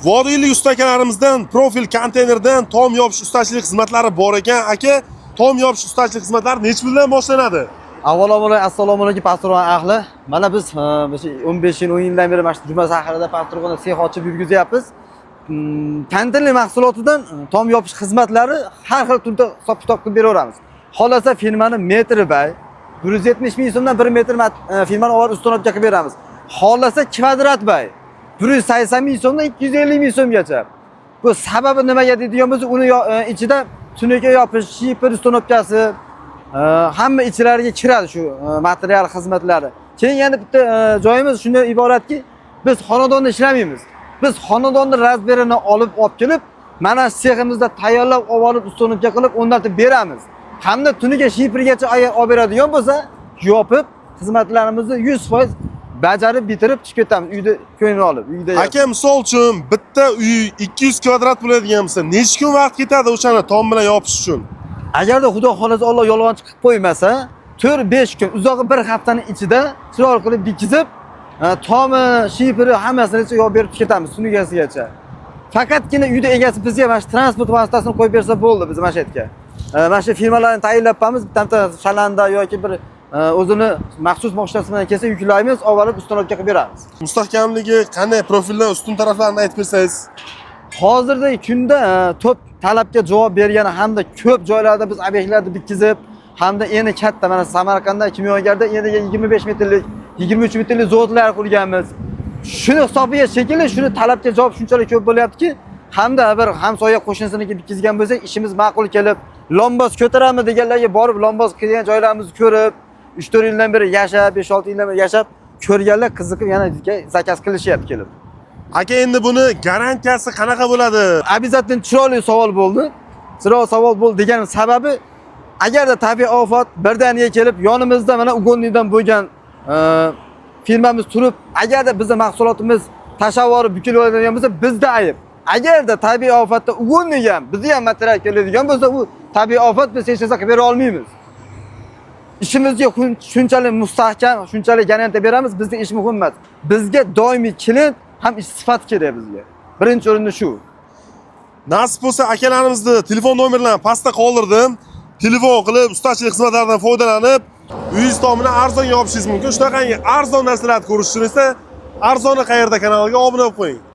Vodiylik ustakalarimizdan profil konteynerdan tom yopish ustachilik xizmatlari bor ekan. Aka, tom yopish ustachilik xizmatlari nech puldan boshlanadi? Avvalo assalomu alaykum Pasturg'un ahli. Mana biz 15 yil 10 yildan beri mana shu Juma shahrida Pasturg'unda sex ochib yurgizyapmiz. Konteyner mahsulotidan tom yopish xizmatlari har xil turda hisob-kitob qilib beraveramiz. Xolasa firmani metri bay 170 ming so'mdan 1 metr firmani olib ustonaga qilib beramiz. Xolasa kvadrat bay 180 ming so'mdan 250 ming so'mgacha. Bu sababi nimaga deydigan bo'lsa, uni ichida tunuka yopish, shifr ustonovkasi hamma ichlariga kiradi shu material xizmatlari. Keyin yana bitta joyimiz shunday iboratki, biz xonadonda ishlamaymiz. Biz xonadonni razmerini olib kelib, mana seximizda tayyorlab olib ustonovka qilib o'rnatib beramiz. Hamda tuniga shifrgacha olib beradigan bo'lsa, yopib xizmatlarimizni 100% bajarib bitirib chiqib ketamiz. Uyda ko'ngil olib, uyda. Aka, misol uchun bitta uy 200 kvadrat bo'ladigan bo'lsa, necha kun vaqt ketadi o'shani tom bilan yopish uchun? Agarda Xudo xolasa Alloh yolg'onchi qilib qo'ymasa, 4-5 kun, uzog'i bir haftaning ichida chiroyli qilib bitkizib, tomi, shifri hammasini yopib berib ketamiz tunigasigacha. Faqatgina uyda egasi bizga mana shu transport vositasini qo'yib bersa bo'ldi biz mana shu yerga. Mana shu firmalarni tayinlabmiz, bitta shalanda yoki bir o'zini maxsus mashinasi bilan kelsa yuklaymiz, olib ustonovka qilib beramiz. Mustahkamligi qanday, profildan ustun taraflarini aytib bersangiz. Hozirgi kunda to'p talabga javob bergani hamda ko'p joylarda biz obyektlarni bitkizib, hamda endi katta mana Samarqandda Kimyogarda endi 25 metrlik, 23 metrlik zavodlar qurganmiz. Shuni hisobiga shekilli shuni talabga javob shunchalik ko'p bo'lyaptiki, hamda bir hamsoya qo'shnisiniki bitkizgan bo'lsak, ishimiz ma'qul kelib, lomboz ko'taramiz deganlarga borib lomboz qilgan joylarimizni ko'rib, 3-4 yildan beri yashab, 5-6 yildan beri yashab ko'rganlar qiziqib yana zakaz qilishyapti kelib. Aka, endi buni garantiyasi qanaqa bo'ladi? Обязательно chiroyli savol bo'ldi. Chiroyli savol bo'ldi deganim sababi, agarda tabiiy ofat birdaniga kelib yonimizda mana ugonnidan bo'lgan firmamiz turib, agarda bizning mahsulotimiz tashavvuri bukiladigan bo'lsa, bizda ayb. Agarda tabiiy ofatda ugonniga ham bizni ham material keladigan bo'lsa, u tabiiy ofat biz hech narsa qilib bera olmaymiz. Ishimizga shunchalik mustahkam, shunchalik garantiya beramiz, bizning ish muhim emas. Bizga doimiy klient ham ish sifat kerak bizga. Birinchi o'rinda shu. Nasib bo'lsa akalarimizni telefon nomerlarini pastda qoldirdim. Telefon qilib, ustachilik xizmatlaridan foydalanib, uyingiz tomini arzon yopishingiz mumkin. Shunaqangi arzon narsalarni ko'rish uchun esa Arzoni qayerda kanaliga obuna bo'lib qo'ying.